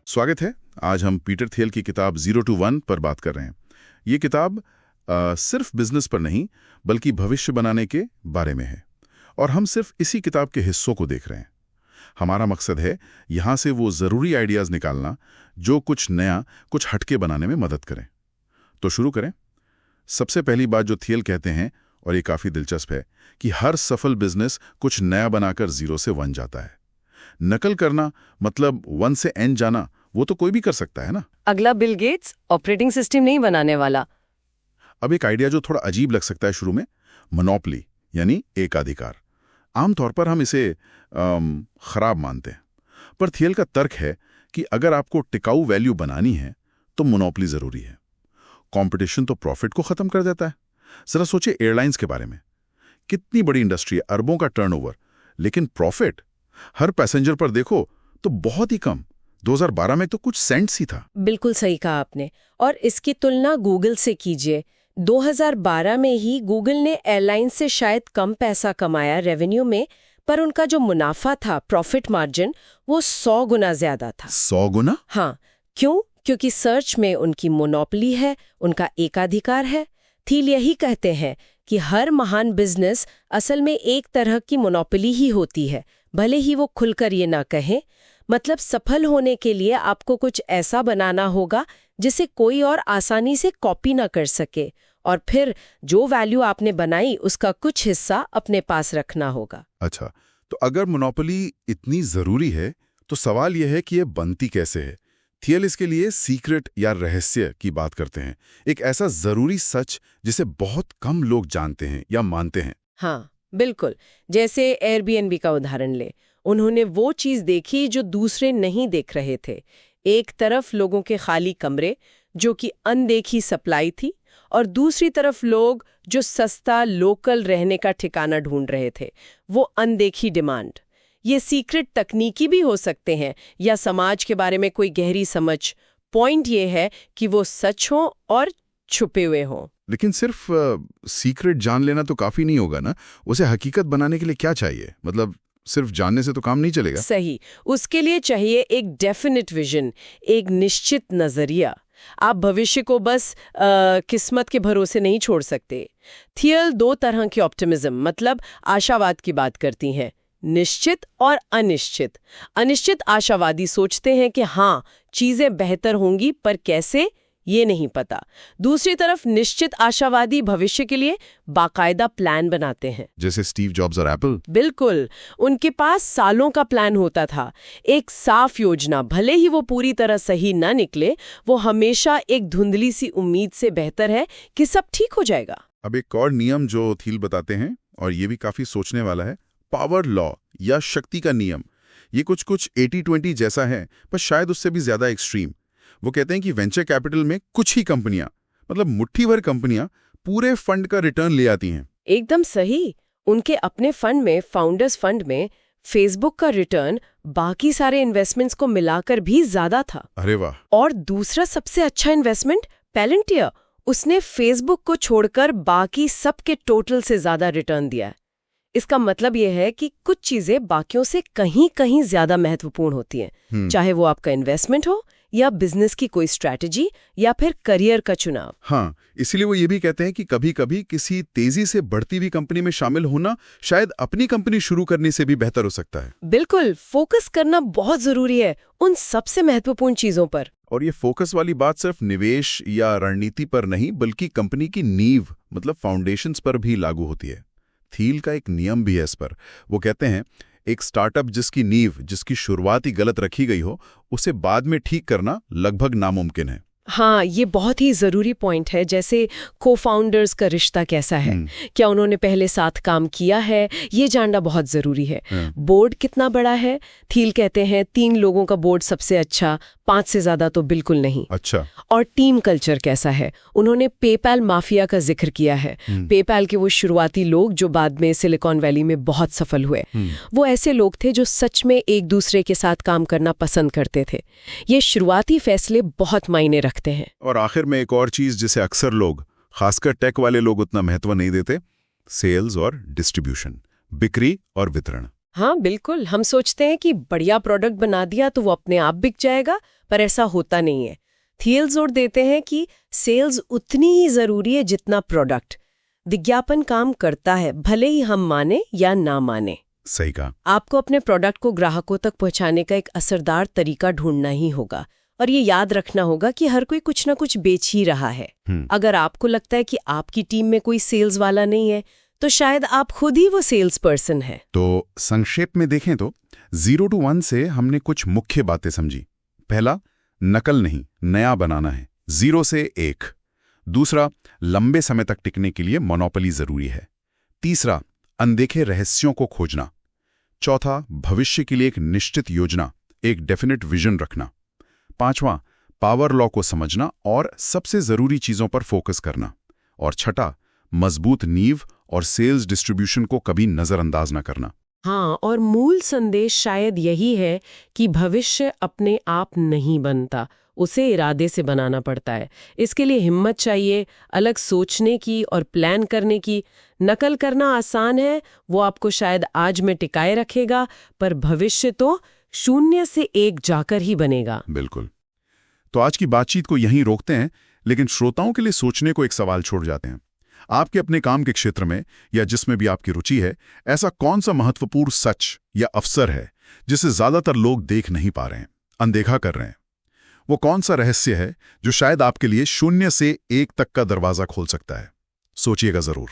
स्वागत है। आज हम पीटर थियल की किताब 0 to 1 पर बात कर रहे हैं। ये किताब सिर्फ बिजनेस पर नहीं बल्कि भविष्य बनाने के बारे में है, और हम सिर्फ इसी किताब के हिस्सों को देख रहे हैं। हमारा मकसद है यहाँ से वो ज़रूरी आइडियाज़ निकालना जो कुछ नया, कुछ हटके बनाने में मदद करें। तो शुरू करें। सबसे पहली बात जो थियल कहते हैं, और ये काफ़ी दिलचस्प है, कि हर सफल बिजनेस कुछ नया बनाकर 0 से 1 जाता है। नकल करना मतलब 1 से n जाना, वो तो कोई भी कर सकता है ना। अगला बिल गेट्स ऑपरेटिंग सिस्टम नहीं बनाने वाला। अब एक आइडिया जो थोड़ा अजीब लग सकता है शुरू में, मोनोपोली यानी एकाधिकार। आमतौर पर हम इसे खराब मानते हैं, पर थियल का तर्क है कि अगर आपको टिकाऊ वैल्यू बनानी है तो मोनोपोली जरूरी है। कंपटीशन तो प्रॉफिट को खत्म कर देता है। जरा सोचिए एयरलाइंस के बारे में। कितनी बड़ी इंडस्ट्री है, अरबों का टर्नओवर, लेकिन प्रॉफिट हर पैसेंजर पर देखो तो बहुत ही कम। 2012 में तो कुछ सेंट्स ही था। बिल्कुल सही कहा आपने। और इसकी तुलना गूगल से कीजिए। 2012 में ही गूगल ने एयरलाइन से शायद कम पैसा कमाया रेवेन्यू में, पर उनका जो मुनाफा था, प्रॉफिट मार्जिन, वो 100 गुना ज्यादा था। 100 गुना? हाँ। क्यों? क्योंकि सर्च में उनकी मोनोपोली है, उनका एकाधिकार है। थियल यही कहते हैं कि हर महान बिजनेस असल में एक तरह की मोनोपोली ही होती है, भले ही वो खुलकर ये ना कहें। मतलब सफल होने के लिए आपको कुछ ऐसा बनाना होगा जिसे कोई और आसानी से कॉपी ना कर सके, और फिर जो वैल्यू आपने बनाई उसका कुछ हिस्सा अपने पास रखना होगा। अच्छा, तो अगर मोनोपोली इतनी जरूरी है तो सवाल यह है कि ये बनती कैसे है। थियल इसके लिए सीक्रेट या रहस्य की बात करते हैं, एक ऐसा जरूरी सच जिसे बहुत कम लोग जानते हैं या मानते हैं। हाँ बिल्कुल। जैसे एयरबीएनबी का उदाहरण ले। उन्होंने वो चीज देखी जो दूसरे नहीं देख रहे थे। एक तरफ लोगों के खाली कमरे जो कि अनदेखी सप्लाई थी, और दूसरी तरफ लोग जो सस्ता लोकल रहने का ठिकाना ढूंढ रहे थे, वो अनदेखी डिमांड। ये सीक्रेट तकनीकी भी हो सकते हैं या समाज के बारे में कोई गहरी समझ। पॉइंट ये है कि वो सच हो और छुपे हुए हों। लेकिन सिर्फ सीक्रेट जान लेना तो काफी नहीं होगा ना। उसे हकीकत बनाने के लिए क्या चाहिए? मतलब सिर्फ जानने से तो काम नहीं चलेगा। सही। उसके लिए चाहिए एक डेफिनेट विजन, एक निश्चित नजरिया। आप भविष्य को बस किस्मत के भरोसे नहीं छोड़ सकते। थियल 2 तरह के ऑप्टिमिज्म मतलब आशावाद की बात करती हैं, निश्चित और अनिश्चित। अनिश्चित आशावादी सोचते हैं कि हाँ, चीजें बेहतर होंगी, पर कैसे ये नहीं पता। दूसरी तरफ निश्चित आशावादी भविष्य के लिए बाकायदा प्लान बनाते हैं, जैसे स्टीव जॉब्स और एप्पल। बिल्कुल। उनके पास सालों का प्लान होता था, एक साफ योजना। भले ही वो पूरी तरह सही ना निकले, वो हमेशा एक धुंधली सी उम्मीद से बेहतर है कि सब ठीक हो जाएगा। अब एक और नियम जो थियल बताते हैं, और ये भी काफी सोचने वाला है, पावर लॉ या शक्ति का नियम। ये कुछ 80-20 जैसा है, पर शायद उससे भी ज्यादा एक्सट्रीम। वो कहते हैं कि वेंचर कैपिटल में कुछ ही कंपनियां, मतलब मुट्ठी भर कंपनियां, पूरे फंड का रिटर्न ले आती हैं। एकदम सही। उनके अपने फंड में, फाउंडर्स फंड में, फेसबुक का रिटर्न बाकी सारे इन्वेस्टमेंट्स को मिलाकर भी ज्यादा था। अरे वाह। और दूसरा सबसे अच्छा इन्वेस्टमेंट पैलेंटियर, उसने फेसबुक को छोड़कर बाकी सबके टोटल से ज्यादा रिटर्न दिया है। इसका मतलब यह है कि कुछ चीजें बाकियों से कहीं कहीं ज्यादा महत्वपूर्ण होती हैं, चाहे वो आपका इन्वेस्टमेंट हो या बिजनेस की कोई स्ट्रैटेजी या फिर करियर का चुनाव। हाँ, इसीलिए वो ये भी कहते हैं कि कभी-कभी किसी तेजी से बढ़ती हुई कंपनी में शामिल होना शायद अपनी कंपनी शुरू करने से भी बेहतर हो सकता है। बिल्कुल, फोकस करना बहुत जरूरी है उन सबसे महत्वपूर्ण चीजों पर। और ये फोकस वाली बात सिर्फ निवेश या रणनीति पर नहीं, बल्कि कंपनी की नींव मतलब फाउंडेशंस पर भी लागू होती है। थियल का एक नियम भी है इस पर। वो कहते हैं, एक स्टार्टअप जिसकी नींव, जिसकी शुरुआत ही गलत रखी गई हो, उसे बाद में ठीक करना लगभग नामुमकिन है। हाँ, ये बहुत ही जरूरी पॉइंट है। जैसे को-फाउंडर्स का रिश्ता कैसा है, क्या उन्होंने पहले साथ काम किया है, ये जानना बहुत जरूरी है। बोर्ड कितना बड़ा है? थियल कहते हैं 3 लोगों का बोर्ड सबसे अच्छा, 5 से ज्यादा तो बिल्कुल नहीं। अच्छा। और टीम कल्चर कैसा है? उन्होंने पेपैल माफिया का जिक्र किया है। पेपैल के वो शुरुआती लोग जो बाद में सिलिकॉन वैली में बहुत सफल हुए, वो ऐसे लोग थे जो सच में एक दूसरे के साथ काम करना पसंद करते थे। ये शुरुआती फैसले बहुत मायने रखते हैं। और आखिर में एक और चीज जिसे अक्सर लोग, खासकर टेक वाले लोग, उतना महत्व नहीं देते, सेल्स और डिस्ट्रीब्यूशन, बिक्री और वितरण। हाँ बिल्कुल, हम सोचते हैं कि बढ़िया प्रोडक्ट बना दिया तो वो अपने आप बिक जाएगा, पर ऐसा होता नहीं है। थियल जोर देते हैं कि सेल्स उतनी ही जरूरी है जितना प्रोडक्ट। विज्ञापन काम करता है, भले ही हम माने या ना माने। सही कहा। आपको अपने प्रोडक्ट को ग्राहकों तक पहुंचाने का एक असरदार तरीका ढूंढना ही होगा, और ये याद रखना होगा कि हर कोई कुछ ना कुछ बेच ही रहा है। अगर आपको लगता है कि आपकी टीम में कोई सेल्स वाला नहीं है, तो शायद आप खुद ही वो सेल्स पर्सन है। तो संक्षेप में देखें तो 0 to 1 से हमने कुछ मुख्य बातें समझी। पहला, नकल नहीं, नया बनाना है, 0 से 1। दूसरा, लंबे समय तक टिकने के लिए मोनोपोली जरूरी है। तीसरा, अनदेखे रहस्यों को खोजना। चौथा, भविष्य के लिए एक निश्चित योजना, एक डेफिनेट विजन रखना। पांचवां, पावर लॉ को समझना और सबसे जरूरी चीजों पर फोकस करना। और छठा, मजबूत नींव और सेल्स डिस्ट्रीब्यूशन को कभी नजरअंदाज न करना। हाँ, और मूल संदेश शायद यही है कि भविष्य अपने आप नहीं बनता, उसे इरादे से बनाना पड़ता है। इसके लिए हिम्मत चाहिए, अलग सोचने की और प्लान करने की। नकल करना आसान है, वो आपको शायद आज में टिकाए रखेगा, पर भविष्य तो 0 से 1 जाकर ही बनेगा। बिल्कुल। तो आज की बातचीत को यहीं रोकते हैं, लेकिन श्रोताओं के लिए सोचने को एक सवाल छोड़ जाते हैं। आपके अपने काम के क्षेत्र में या जिसमें भी आपकी रुचि है, ऐसा कौन सा महत्वपूर्ण सच या अवसर है जिसे ज्यादातर लोग देख नहीं पा रहे हैं, अनदेखा कर रहे हैं? वो कौन सा रहस्य है जो शायद आपके लिए 0 से 1 तक का दरवाजा खोल सकता है? सोचिएगा जरूर।